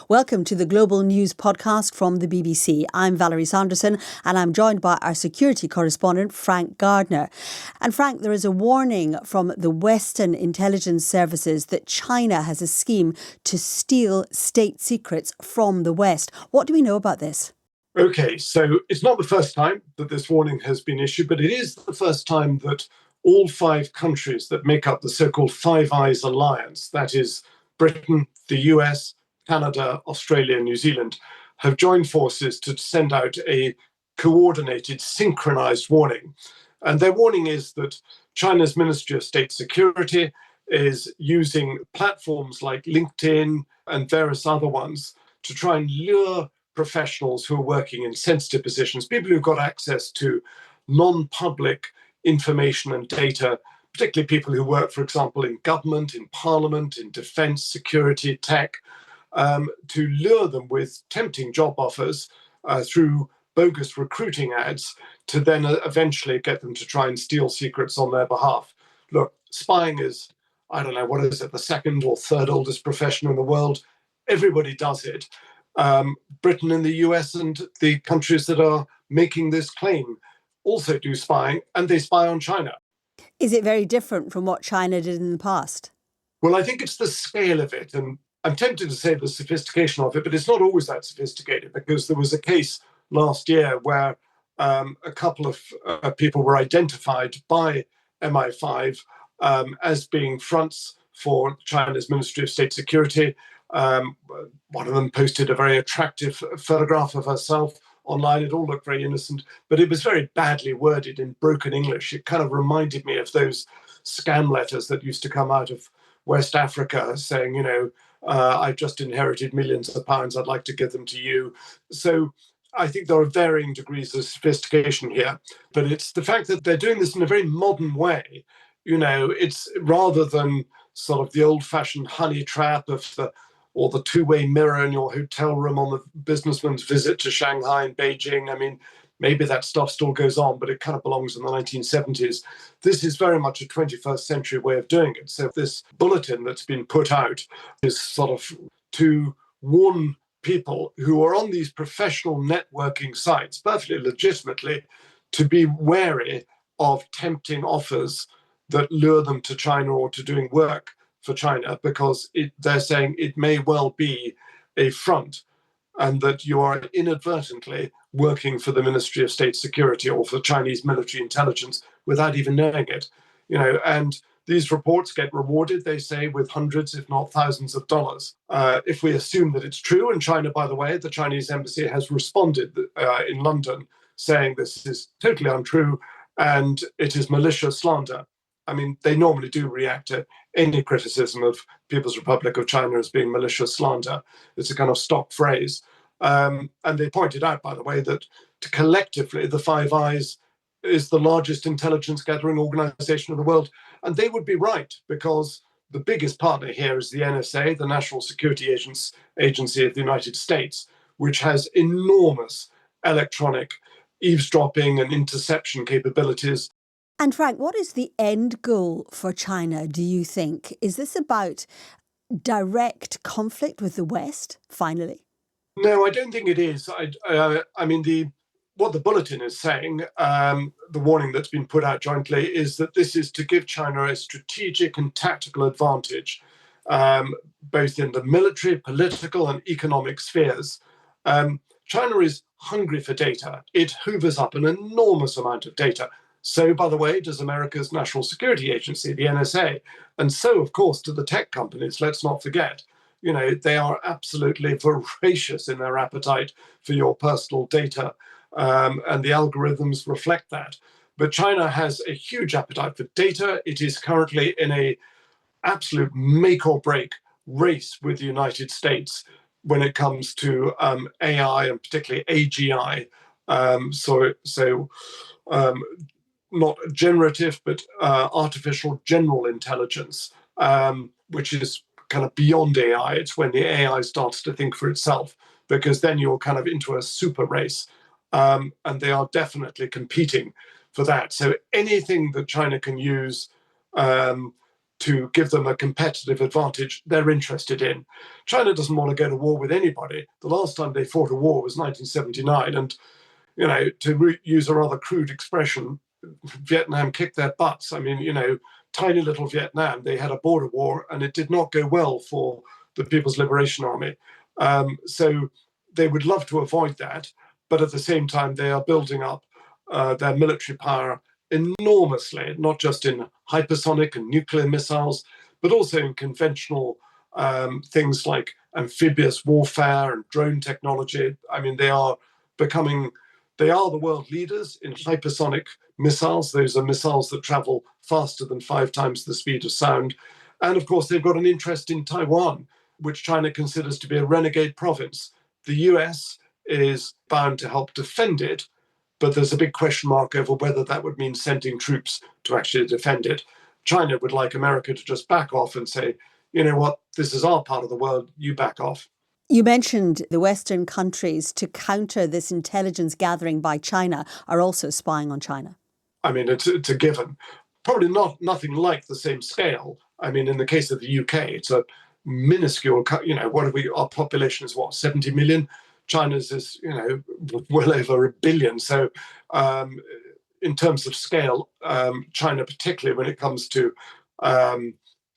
Welcome to the Global News Podcast from the BBC. I'm Valerie Sanderson and I'm joined by our security correspondent, Frank Gardner. And Frank, there is a warning from the Western intelligence services that China has a scheme to steal state secrets from the West. What do we know about this? Okay, so it's not the first time that this warning has been issued, but it is the first time that all five countries that make up the so-called Five Eyes alliance, that is Britain, the US, Canada, Australia, and New Zealand, have joined forces to send out a coordinated, synchronized warning. And their warning is that China's Ministry of State Security is using platforms like LinkedIn and various other ones to try and lure professionals who are working in sensitive positions, people who've got access to non-public information and data, particularly people who work, for example, in government, in parliament, in defense, security, tech, to lure them with tempting job offers through bogus recruiting ads to then eventually get them to try and steal secrets on their behalf. Look, spying is, I don't know, what is it, the second or third oldest profession in the world? Everybody does it. Britain and the US and the countries that are making this claim also do spying, and they spy on China. Is it very different from what China did in the past? Well, I think it's the scale of it, and I'm tempted to say the sophistication of it, but it's not always that sophisticated, because there was a case last year where a couple of people were identified by MI5 as being fronts for China's Ministry of State Security. One of them posted a very attractive photograph of herself online. It all looked very innocent, but it was very badly worded in broken English. It kind of reminded me of those scam letters that used to come out of West Africa saying, I've just inherited millions of pounds, I'd like to give them to you. So I think there are varying degrees of sophistication here, but it's the fact that they're doing this in a very modern way. It's rather than sort of the old-fashioned honey trap of the two-way mirror in your hotel room on the businessman's visit to Shanghai and Beijing. I mean, maybe that stuff still goes on, but it kind of belongs in the 1970s. This is very much a 21st century way of doing it. So this bulletin that's been put out is sort of to warn people who are on these professional networking sites, perfectly legitimately, to be wary of tempting offers that lure them to China or to doing work for China, because they're saying it may well be a front and that you are inadvertently working for the Ministry of State Security or for Chinese military intelligence without even knowing it. And these reports get rewarded, they say, with hundreds, if not thousands of dollars. If we assume that it's true, and China, by the way, the Chinese embassy has responded in London saying this is totally untrue and it is malicious slander. I mean, they normally do react to any criticism of People's Republic of China as being malicious slander. It's a kind of stock phrase. And they pointed out, by the way, that collectively the Five Eyes is the largest intelligence gathering organization in the world. And they would be right, because the biggest partner here is the NSA, the National Security Agency of the United States, which has enormous electronic eavesdropping and interception capabilities. And Frank, what is the end goal for China, do you think? Is this about direct conflict with the West, finally? No, I don't think it is. What the bulletin is saying, the warning that's been put out jointly, is that this is to give China a strategic and tactical advantage, both in the military, political, and economic spheres. China is hungry for data. It hoovers up an enormous amount of data. So, by the way, does America's National Security Agency, the NSA. And so, of course, do the tech companies, let's not forget. They are absolutely voracious in their appetite for your personal data, and the algorithms reflect that. But China has a huge appetite for data. It is currently in a absolute make or break race with the United States when it comes to AI and particularly AGI. Not generative, but artificial general intelligence, which is kind of beyond AI. It's when the AI starts to think for itself, because then you're kind of into a super race. And they are definitely competing for that. So anything that China can use to give them a competitive advantage they're interested in. China doesn't want to go to war with anybody. The last time they fought a war was 1979. And, to use a rather crude expression, Vietnam kicked their butts. I mean, tiny little Vietnam, they had a border war and it did not go well for the People's Liberation Army. So they would love to avoid that. But at the same time, they are building up their military power enormously, not just in hypersonic and nuclear missiles, but also in conventional things like amphibious warfare and drone technology. I mean, they are the world leaders in hypersonic missiles. Those are missiles that travel faster than 5 times the speed of sound. And of course, they've got an interest in Taiwan, which China considers to be a renegade province. The US is bound to help defend it, but there's a big question mark over whether that would mean sending troops to actually defend it. China would like America to just back off and say, you know what, this is our part of the world, you back off. You mentioned the Western countries, to counter this intelligence gathering by China, are also spying on China. I mean, it's a given. Probably nothing like the same scale. I mean, in the case of the UK, it's a minuscule, our population is 70 million? China's is, well over 1 billion. So in terms of scale, China, particularly when it comes to,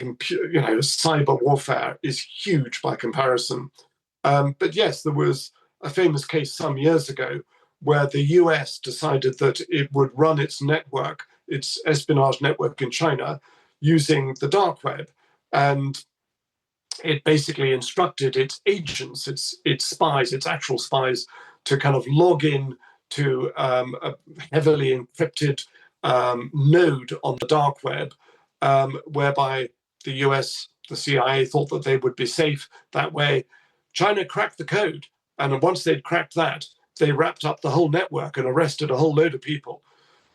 cyber warfare, is huge by comparison. But yes, there was a famous case some years ago where the US decided that it would run its network, its espionage network in China, using the dark web. And it basically instructed its agents, its spies, its actual spies, to kind of log in to a heavily encrypted node on the dark web, whereby the US, the CIA, thought that they would be safe that way. China cracked the code. And once they'd cracked that, they wrapped up the whole network and arrested a whole load of people.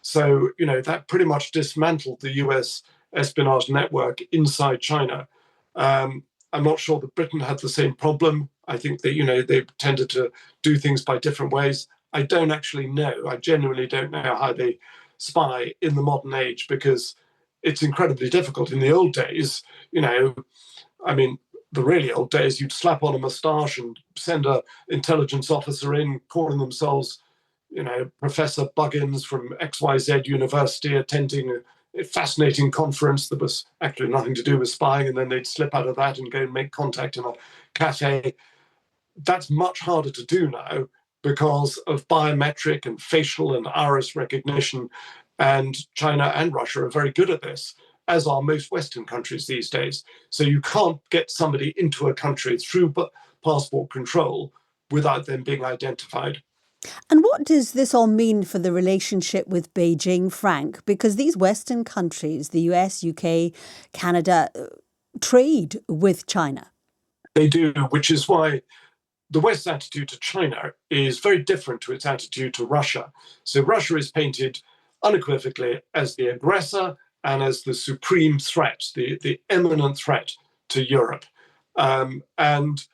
So, that pretty much dismantled the US espionage network inside China. I'm not sure that Britain had the same problem. I think that, they tended to do things by different ways. I don't actually know. I genuinely don't know how they spy in the modern age, because it's incredibly difficult. In the old days, the really old days, you'd slap on a moustache and send an intelligence officer in, calling themselves, Professor Buggins from XYZ University, attending a fascinating conference that was actually nothing to do with spying, and then they'd slip out of that and go and make contact in a cafe. That's much harder to do now because of biometric and facial and iris recognition. And China and Russia are very good at this, as are most Western countries these days. So you can't get somebody into a country through passport control without them being identified. And what does this all mean for the relationship with Beijing, Frank? Because these Western countries, the US, UK, Canada, trade with China. They do, which is why the West's attitude to China is very different to its attitude to Russia. So Russia is painted unequivocally as the aggressor and as the supreme threat, the imminent threat to Europe. And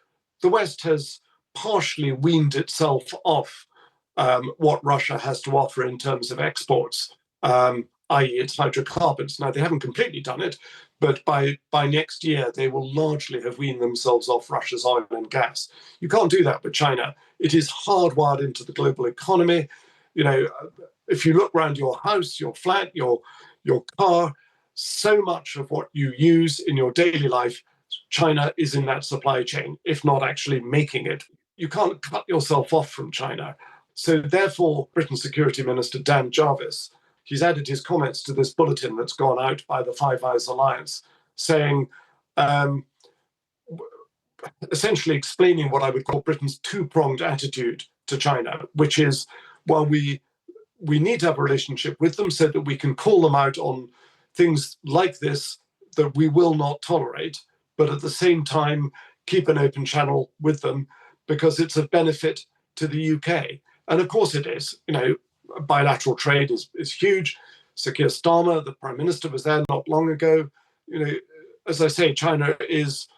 the West has partially weaned itself off what Russia has to offer in terms of exports, i.e. its hydrocarbons. Now, they haven't completely done it, but by next year, they will largely have weaned themselves off Russia's oil and gas. You can't do that with China. It is hardwired into the global economy. If you look around your house, your flat, your car, so much of what you use in your daily life, China is in that supply chain, if not actually making it. You can't cut yourself off from China. So therefore, Britain's Security Minister, Dan Jarvis, he's added his comments to this bulletin that's gone out by the Five Eyes Alliance, saying, essentially explaining what I would call Britain's two-pronged attitude to China, which is, while we need to have a relationship with them so that we can call them out on things like this that we will not tolerate, but at the same time, keep an open channel with them because it's of benefit to the UK. And of course it is. Bilateral trade is huge. Sir Keir Starmer, the Prime Minister, was there not long ago. As I say, China is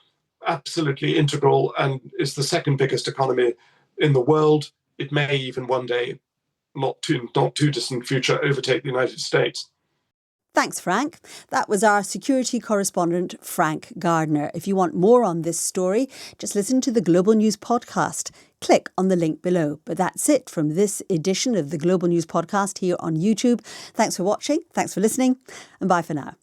absolutely integral and is the second biggest economy in the world. It may even one day, not too distant future, overtake the United States. Thanks, Frank. That was our security correspondent, Frank Gardner. If you want more on this story, just listen to the Global News podcast. Click on the link below. But that's it from this edition of the Global News podcast here on YouTube. Thanks for watching. Thanks for listening. And bye for now.